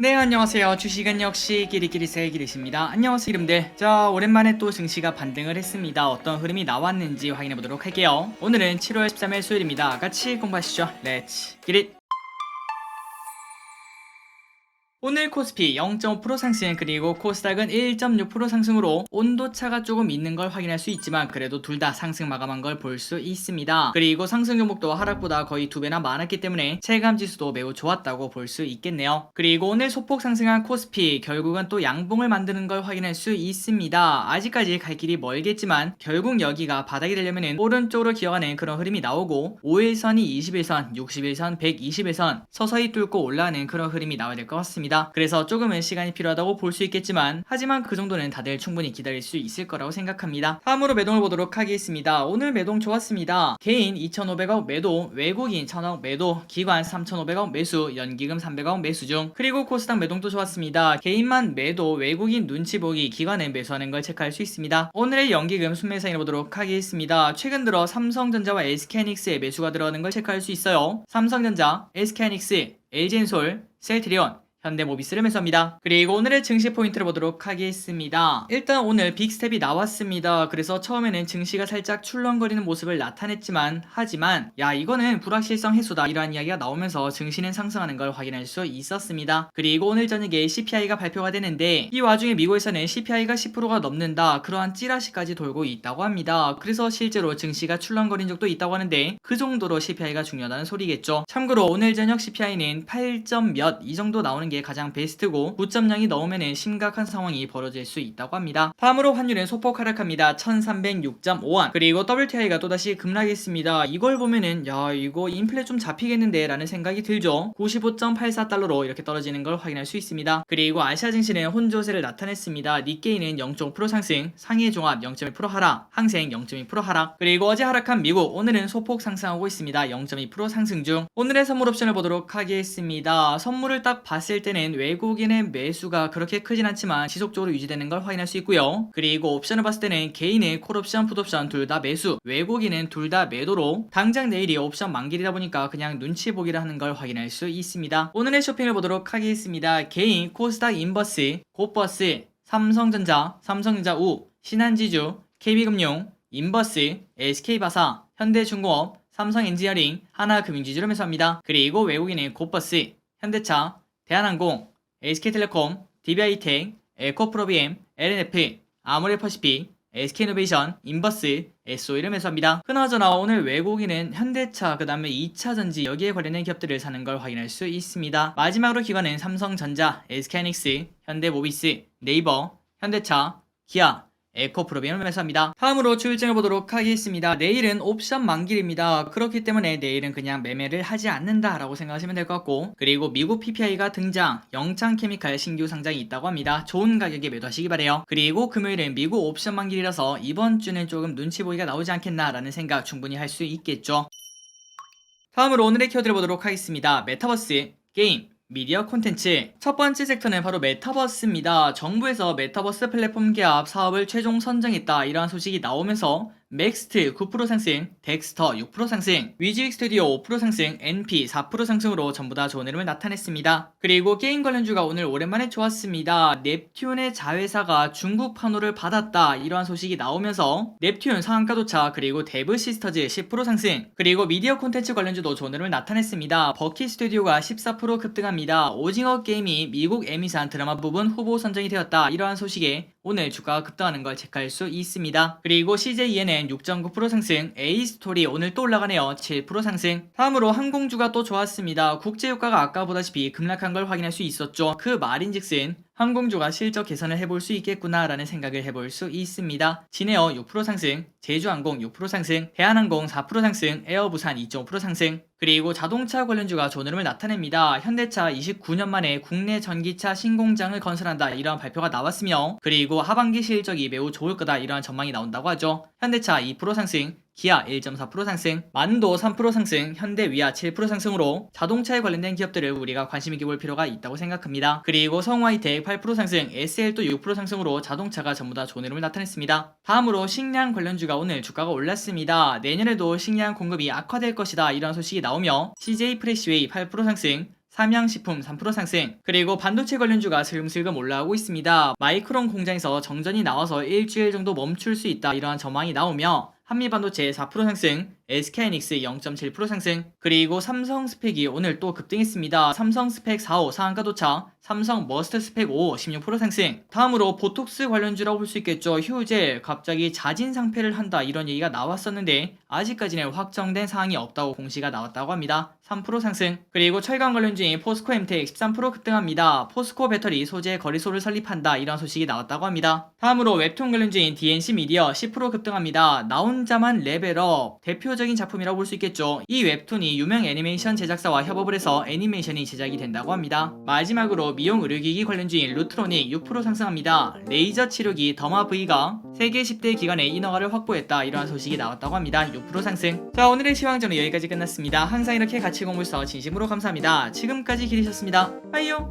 네, 안녕하세요. 주식은 역시 끼리끼리세의 끼리십니다. 안녕하세요, 이름들. 자, 오랜만에 또 증시가 반등을 했습니다. 어떤 흐름이 나왔는지 확인해 보도록 할게요. 오늘은 7월 13일 수요일입니다. 같이 공부하시죠. 렛츠 기릿. 오늘 코스피 0.5% 상승, 그리고 코스닥은 1.6% 상승으로 온도차가 조금 있는 걸 확인할 수 있지만 그래도 둘 다 상승 마감한 걸 볼 수 있습니다. 그리고 상승 종목도 하락보다 거의 2배나 많았기 때문에 체감 지수도 매우 좋았다고 볼 수 있겠네요. 그리고 오늘 소폭 상승한 코스피 결국은 또 양봉을 만드는 걸 확인할 수 있습니다. 아직까지 갈 길이 멀겠지만 결국 여기가 바닥이 되려면은 오른쪽으로 기어가는 그런 흐름이 나오고 5일선이 21선, 61선, 121선 서서히 뚫고 올라가는 그런 흐름이 나와야 될 것 같습니다. 그래서 조금은 시간이 필요하다고 볼 수 있겠지만 하지만 그 정도는 다들 충분히 기다릴 수 있을 거라고 생각합니다. 다음으로 매동을 보도록 하겠습니다. 오늘 매동 좋았습니다. 개인 2,500억 매도, 외국인 1,000억 매도, 기관 3,500억 매수, 연기금 300억 매수 중. 그리고 코스닥 매동도 좋았습니다. 개인만 매도, 외국인 눈치 보기, 기관은 매수하는 걸 체크할 수 있습니다. 오늘의 연기금 순매수 확인해 보도록 하겠습니다. 최근 들어 삼성전자와 SK하이닉스의 매수가 들어가는 걸 체크할 수 있어요. 삼성전자, SK하이닉스, LG엔솔, 셀트리온, 현대모비스를 매수합니다. 그리고 오늘의 증시 포인트를 보도록 하겠습니다. 일단 오늘 빅스텝이 나왔습니다. 그래서 처음에는 증시가 살짝 출렁거리는 모습을 나타냈지만 하지만 야 이거는 불확실성 해소다 이러한 이야기가 나오면서 증시는 상승하는 걸 확인할 수 있었습니다. 그리고 오늘 저녁에 CPI가 발표가 되는데 이 와중에 미국에서는 CPI가 10%가 넘는다 그러한 찌라시까지 돌고 있다고 합니다. 그래서 실제로 증시가 출렁거린 적도 있다고 하는데 그 정도로 CPI가 중요하다는 소리겠죠. 참고로 오늘 저녁 CPI는 8점 몇 이 정도 나오는 게 가장 베스트고 9.0이 넘으면 심각한 상황이 벌어질 수 있다고 합니다. 다음으로 환율은 소폭 하락합니다. 1306.5원. 그리고 WTI가 또다시 급락했습니다. 이걸 보면은 야 이거 인플레 좀 잡히겠는데 라는 생각이 들죠. 95.84달러로 이렇게 떨어지는 걸 확인할 수 있습니다. 그리고 아시아 증시는 혼조세를 나타냈습니다. 니케이는 0.5% 상승, 상해 종합 0.1% 하락, 항생 0.2% 하락. 그리고 어제 하락한 미국 오늘은 소폭 상승하고 있습니다. 0.2% 상승 중. 오늘의 선물 옵션을 보도록 하겠습니다. 선물을 딱 봤을 때는 외국인의 매수가 그렇게 크진 않지만 지속적으로 유지되는 걸 확인할 수 있고요. 그리고 옵션을 봤을 때는 개인의 콜옵션, 풋옵션 둘 다 매수, 외국인은 둘 다 매도로 당장 내일이 옵션 만기이다 보니까 그냥 눈치 보기를 하는 걸 확인할 수 있습니다. 오늘의 쇼핑을 보도록 하겠습니다. 개인 코스닥 인버스, 고버스, 삼성전자, 삼성전자 우, 신한지주, KB금융, 인버스, SK바사, 현대중공업, 삼성엔지니어링, 하나금융지주를 매수합니다. 그리고 외국인은 고버스, 현대차, 대한항공, SK텔레콤, DB하이텍, 에코프로비엠, LNF, 아모레퍼시픽, SK이노베이션, 인버스, SOE를 매수합니다. 그나저나 오늘 외국인은 현대차, 그 다음에 2차전지 여기에 관련된 기업들을 사는 걸 확인할 수 있습니다. 마지막으로 기관은 삼성전자, SK하이닉스, 현대모비스, 네이버, 현대차, 기아, 에코프로비엠을 매수합니다. 다음으로 추일증을 보도록 하겠습니다. 내일은 옵션 만기일입니다. 그렇기 때문에 내일은 그냥 매매를 하지 않는다 라고 생각하시면 될 것 같고, 그리고 미국 PPI가 등장, 영창케미칼 신규 상장이 있다고 합니다. 좋은 가격에 매도하시기 바래요. 그리고 금요일은 미국 옵션 만기일이라서 이번 주는 조금 눈치 보기가 나오지 않겠나 라는 생각 충분히 할 수 있겠죠. 다음으로 오늘의 키워드를 보도록 하겠습니다. 메타버스, 게임, 미디어 콘텐츠. 첫 번째 섹터는 바로 메타버스입니다. 정부에서 메타버스 플랫폼 개업 사업을 최종 선정했다 이러한 소식이 나오면서 맥스트 9% 상승, 덱스터 6% 상승, 위즈익 스튜디오 5% 상승, NP 4% 상승으로 전부 다 좋은 흐름을 나타냈습니다. 그리고 게임 관련주가 오늘 오랜만에 좋았습니다. 넵튠의 자회사가 중국 판호를 받았다 이러한 소식이 나오면서 넵튠 상한가 도착, 그리고 데브 시스터즈 10% 상승, 그리고 미디어 콘텐츠 관련주도 좋은 흐름을 나타냈습니다. 버키 스튜디오가 14% 급등합니다. 오징어 게임이 미국 에미산 드라마 부분 후보 선정이 되었다 이러한 소식에 오늘 주가가 급등하는 걸 체크할 수 있습니다. 그리고 CJEN은 6.9% 상승, A스토리 오늘 또 올라가네요. 7% 상승. 다음으로 항공주가 또 좋았습니다. 국제유가가 아까 보다시피 급락한 걸 확인할 수 있었죠. 그 말인즉슨 항공주가 실적 개선을 해볼 수 있겠구나 라는 생각을 해볼 수 있습니다. 진에어 6% 상승, 제주항공 6% 상승, 대한항공 4% 상승, 에어부산 2.5% 상승. 그리고 자동차 관련주가 좋은 흐름을 나타냅니다. 현대차 29년 만에 국내 전기차 신공장을 건설한다 이러한 발표가 나왔으며, 그리고 하반기 실적이 매우 좋을 거다 이러한 전망이 나온다고 하죠. 현대차 2% 상승, 기아 1.4% 상승, 만도 3% 상승, 현대위아 7% 상승으로 자동차에 관련된 기업들을 우리가 관심있게 볼 필요가 있다고 생각합니다. 그리고 성화이텍 8% 상승, SL도 6% 상승으로 자동차가 전부 다 좋은 흐름을 나타냈습니다. 다음으로 식량 관련주가 오늘 주가가 올랐습니다. 내년에도 식량 공급이 악화될 것이다 이런 소식이 나오며 CJ 프레시웨이 8% 상승, 삼양식품 3% 상승. 그리고 반도체 관련주가 슬금슬금 올라오고 있습니다. 마이크론 공장에서 정전이 나와서 일주일 정도 멈출 수 있다, 이러한 전망이 나오며 한미반도체 4% 상승, SK하이닉스 0.7% 상승, 그리고 삼성 스펙이 오늘 또 급등했습니다. 삼성 스펙 4호 상한가 도착, 삼성 머스트 스펙 5 16% 상승. 다음으로 보톡스 관련주라고 볼 수 있겠죠. 휴젤 갑자기 자진 상폐를 한다, 이런 얘기가 나왔었는데 아직까지는 확정된 사항이 없다고 공시가 나왔다고 합니다. 3% 상승. 그리고 철강 관련주인 포스코 엠텍 13% 급등합니다. 포스코 배터리 소재 거래소를 설립한다, 이런 소식이 나왔다고 합니다. 다음으로 웹툰 관련주인 DNC 미디어 10% 급등합니다. 나 혼자만 레벨업 대표적인 작품이라고 볼 수 있겠죠. 이 웹툰이 유명 애니메이션 제작사와 협업을 해서 애니메이션이 제작이 된다고 합니다. 마지막으로 미용 의료기기 관련주인 루트로닉 6% 상승합니다. 레이저 치료기 더마 V가 세계 10대 기관에 인허가를 확보했다, 이러한 소식이 나왔다고 합니다. 6% 상승. 자, 오늘의 시황전은 여기까지 끝났습니다. 항상 이렇게 같이 공부해서 진심으로 감사합니다. 지금까지 기리셨습니다. 빠이요.